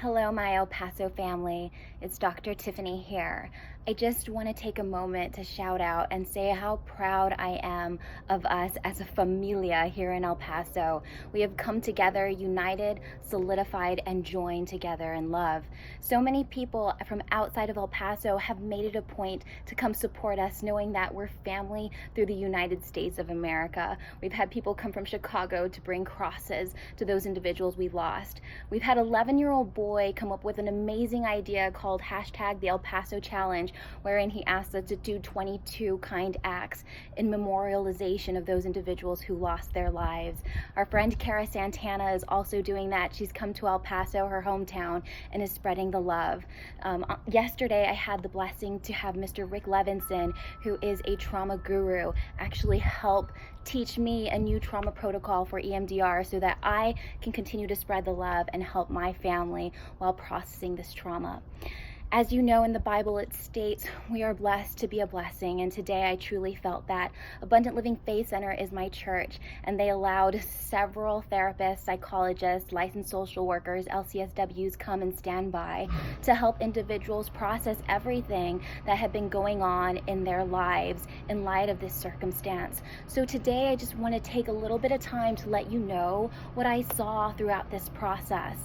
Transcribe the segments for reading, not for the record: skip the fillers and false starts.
Hello, my El Paso family. It's Dr. Tiffany here. I just want to take a moment to shout out and say how proud I am of us as a familia here in El Paso. We have come together, united, solidified, and joined together in love. So many people from outside of El Paso have made it a point to come support us, knowing that we're family through the United States of America. We've had people come from Chicago to bring crosses to those individuals we lost. We've had 11-year-old boy come up with an amazing idea called hashtag the El Paso Challenge, wherein he asked us to do 22 kind acts in memorialization of those individuals who lost their lives. Our friend Cara Santana is also doing that. She's come to El Paso, her hometown, and is spreading the love. Yesterday, I had the blessing to have Mr. Rick Levinson, who is a trauma guru, actually help teach me a new trauma protocol for EMDR so that I can continue to spread the love and help my family while processing this trauma. As you know, in the Bible, it states we are blessed to be a blessing, and today I truly felt that. Abundant Living Faith Center is my church, and they allowed several therapists, psychologists, licensed social workers, LCSWs come and stand by to help individuals process everything that had been going on in their lives in light of this circumstance. So today I just want to take a little bit of time to let you know what I saw throughout this process.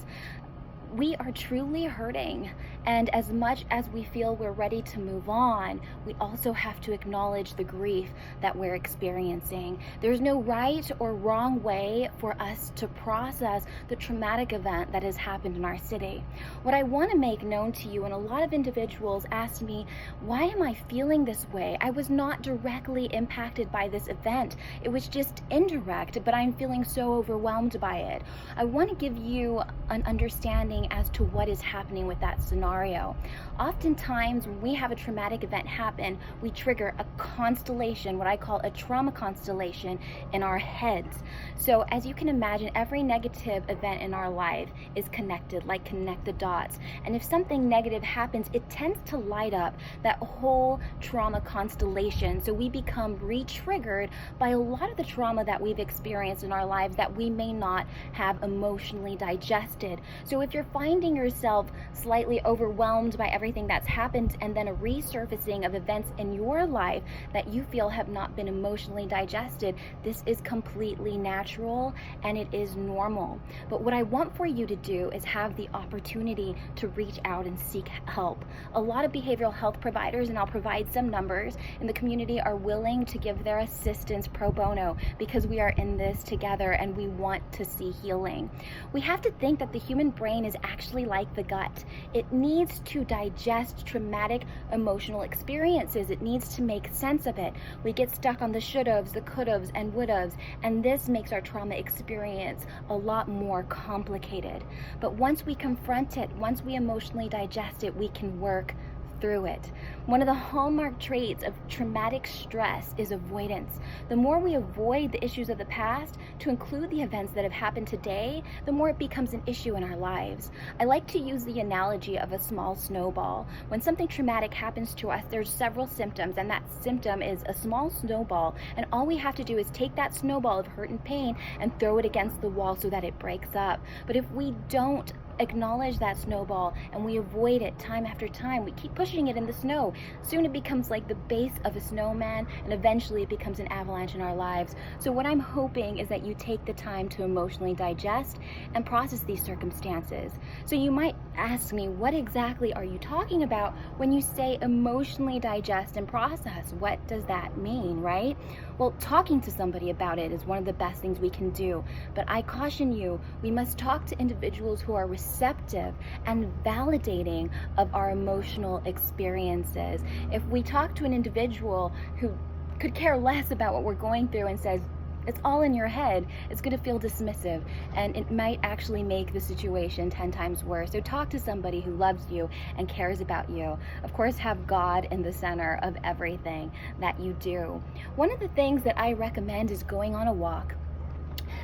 We are truly hurting, and as much as we feel we're ready to move on, we also have to acknowledge the grief that we're experiencing. There's no right or wrong way for us to process the traumatic event that has happened in our city. What I want to make known to you, and a lot of individuals ask me, why am I feeling this way? I was not directly impacted by this event. It was just indirect, but I'm feeling so overwhelmed by it. I want to give you an understanding as to what is happening with that scenario. Oftentimes, when we have a traumatic event happen, we trigger a constellation, what I call a trauma constellation, in our heads. So as you can imagine, every negative event in our life is connected, like connect the dots. And if something negative happens, it tends to light up that whole trauma constellation. So we become re-triggered by a lot of the trauma that we've experienced in our lives that we may not have emotionally digested. So if you're finding yourself slightly overwhelmed by everything that's happened, and then a resurfacing of events in your life that you feel have not been emotionally digested, this is completely natural and it is normal. But what I want for you to do is have the opportunity to reach out and seek help. A lot of behavioral health providers, and I'll provide some numbers, in the community are willing to give their assistance pro bono because we are in this together and we want to see healing. We have to think that the human brain is actually like the gut. It needs to digest traumatic emotional experiences. It needs to make sense of it. We get stuck on the should-haves, the could-haves, and would-haves, and this makes our trauma experience a lot more complicated. But once we confront it, once we emotionally digest it, we can work through it. One of the hallmark traits of traumatic stress is avoidance. The more we avoid the issues of the past to include the events that have happened today, the more it becomes an issue in our lives. I like to use the analogy of a small snowball. When something traumatic happens to us, there's several symptoms, and that symptom is a small snowball, and all we have to do is take that snowball of hurt and pain and throw it against the wall so that it breaks up. But if we don't acknowledge that snowball and we avoid it time after time, we keep pushing it in the snow, soon it becomes like the base of a snowman, and eventually it becomes an avalanche in our lives. So what I'm hoping is that you take the time to emotionally digest and process these circumstances. So you might ask me, what exactly are you talking about when you say emotionally digest and process? What does that mean, right? Well, talking to somebody about it is one of the best things we can do, but I caution you, we must talk to individuals who are receptive and validating of our emotional experiences. If we talk to an individual who could care less about what we're going through and says, it's all in your head, it's going to feel dismissive, and it might actually make the situation 10 times worse. So talk to somebody who loves you and cares about you. Of course, have God in the center of everything that you do. One of the things that I recommend is going on a walk.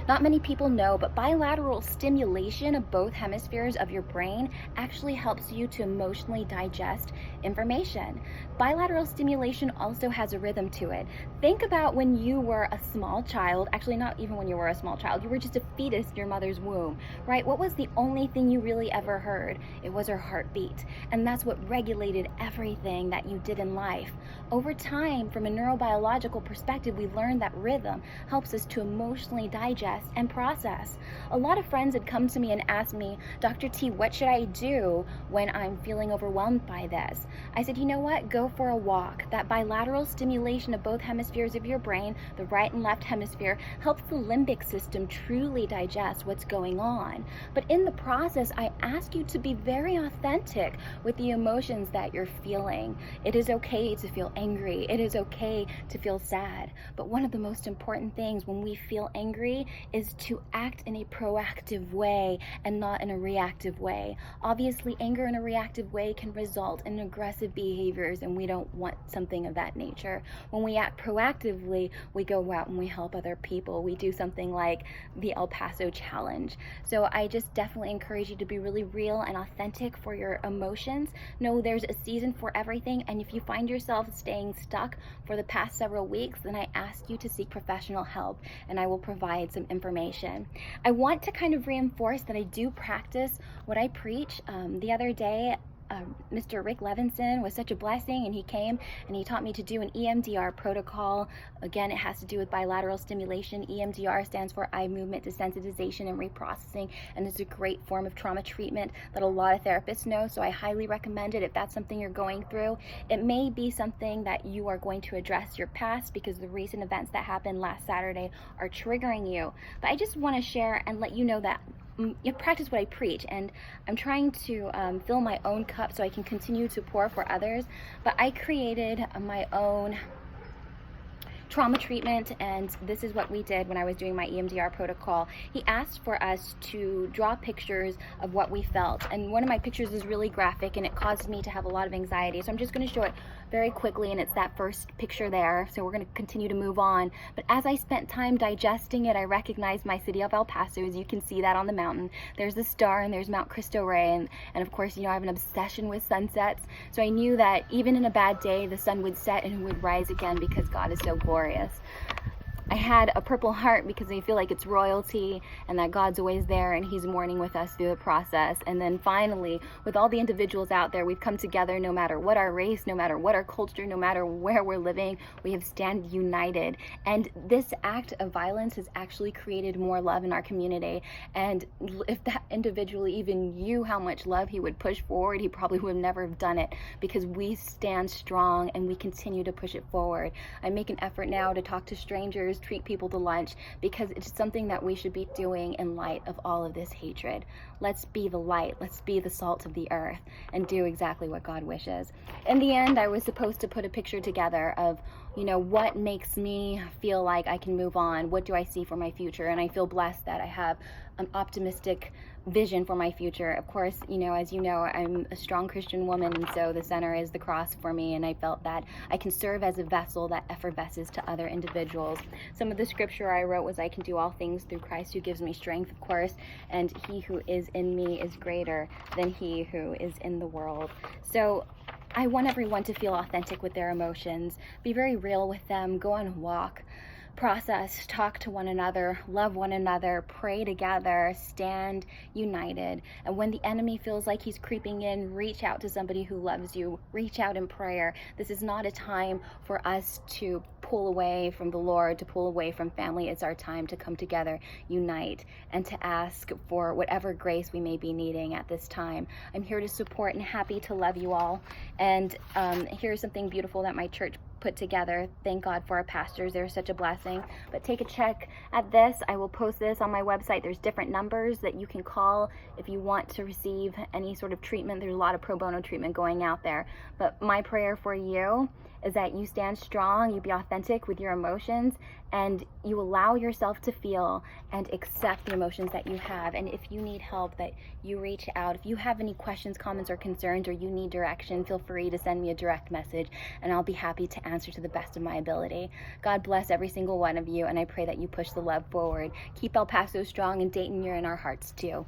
Not many people know, but bilateral stimulation of both hemispheres of your brain actually helps you to emotionally digest information. Bilateral stimulation also has a rhythm to it. Think about when you were a small child, actually not even when you were a small child, you were just a fetus in your mother's womb, right? What was the only thing you really ever heard? It was her heartbeat. And that's what regulated everything that you did in life. Over time, from a neurobiological perspective, we learned that rhythm helps us to emotionally digest and process. A lot of friends had come to me and asked me, Dr. T, what should I do when I'm feeling overwhelmed by this? I said, you know what? Go for a walk. That bilateral stimulation of both hemispheres of your brain, the right and left hemisphere, helps the limbic system truly digest what's going on. But in the process, I ask you to be very authentic with the emotions that you're feeling. It is okay to feel angry. It is okay to feel sad. But one of the most important things when we feel angry is to act in a proactive way and not in a reactive way. Obviously, anger in a reactive way can result in aggressive behaviors, and we don't want something of that nature. When we act proactively, we go out and we help other people. We do something like the El Paso challenge. So I just definitely encourage you to be really real and authentic for your emotions. Know there's a season for everything, and if you find yourself staying stuck for the past several weeks, then I ask you to seek professional help, and I will provide some information. I want to kind of reinforce that I do practice what I preach. The other day, Mr. Rick Levinson was such a blessing, and he came and he taught me to do an EMDR protocol. Again, it has to do with bilateral stimulation. EMDR stands for eye movement desensitization and reprocessing, and it's a great form of trauma treatment that a lot of therapists know, so I highly recommend it if that's something you're going through. It may be something that you are going to address your past because the recent events that happened last Saturday are triggering you. But I just want to share and let you know that you practice what I preach, and I'm trying to fill my own cup so I can continue to pour for others. But I created my own trauma treatment, and this is what we did when I was doing my EMDR protocol. He asked for us to draw pictures of what we felt, and one of my pictures is really graphic and it caused me to have a lot of anxiety, so I'm just going to show it very quickly, and it's that first picture there. So we're going to continue to move on, but as I spent time digesting it, I recognized my city of El Paso. As you can see that on the mountain, there's the star and there's Mount Cristo Rey, and of course, you know, I have an obsession with sunsets, so I knew that even in a bad day the sun would set and it would rise again because God is so glorious. I had a purple heart because I feel like it's royalty and that God's always there and he's mourning with us through the process. And then finally, with all the individuals out there, we've come together no matter what our race, no matter what our culture, no matter where we're living, we have stand united. And this act of violence has actually created more love in our community. And if that individual even knew how much love he would push forward, he probably would never have done it, because we stand strong and we continue to push it forward. I make an effort now to talk to strangers, treat people to lunch, because it's something that we should be doing in light of all of this hatred. Let's be the light, let's be the salt of the earth, and do exactly what God wishes. In the end, I was supposed to put a picture together of, you know, what makes me feel like I can move on, what do I see for my future, and I feel blessed that I have an optimistic vision for my future. Of course, you know, as you know, I'm a strong Christian woman, and so the center is the cross for me, and I felt that I can serve as a vessel that effervesces to other individuals. Some of the scripture I wrote was, I can do all things through Christ who gives me strength, of course, and he who is in me is greater than he who is in the world. So I want everyone to feel authentic with their emotions, be very real with them, go on a walk, process, talk to one another, love one another, pray together, stand united. And when the enemy feels like he's creeping in, reach out to somebody who loves you, reach out in prayer. This is not a time for us to pull away from the Lord, to pull away from family. It's our time to come together, unite, and to ask for whatever grace we may be needing at this time. I'm here to support and happy to love you all. And here's something beautiful that my church put together. Thank God for our pastors. They're such a blessing. But take a check at this. I will post this on my website. There's different numbers that you can call if you want to receive any sort of treatment. There's a lot of pro bono treatment going out there. But my prayer for you is that you stand strong, you be authentic with your emotions, and you allow yourself to feel and accept the emotions that you have. And if you need help, that you reach out. If you have any questions, comments, or concerns, or you need direction, feel free to send me a direct message, and I'll be happy to answer to the best of my ability. God bless every single one of you, and I pray that you push the love forward. Keep El Paso strong, and Dayton, you're in our hearts too.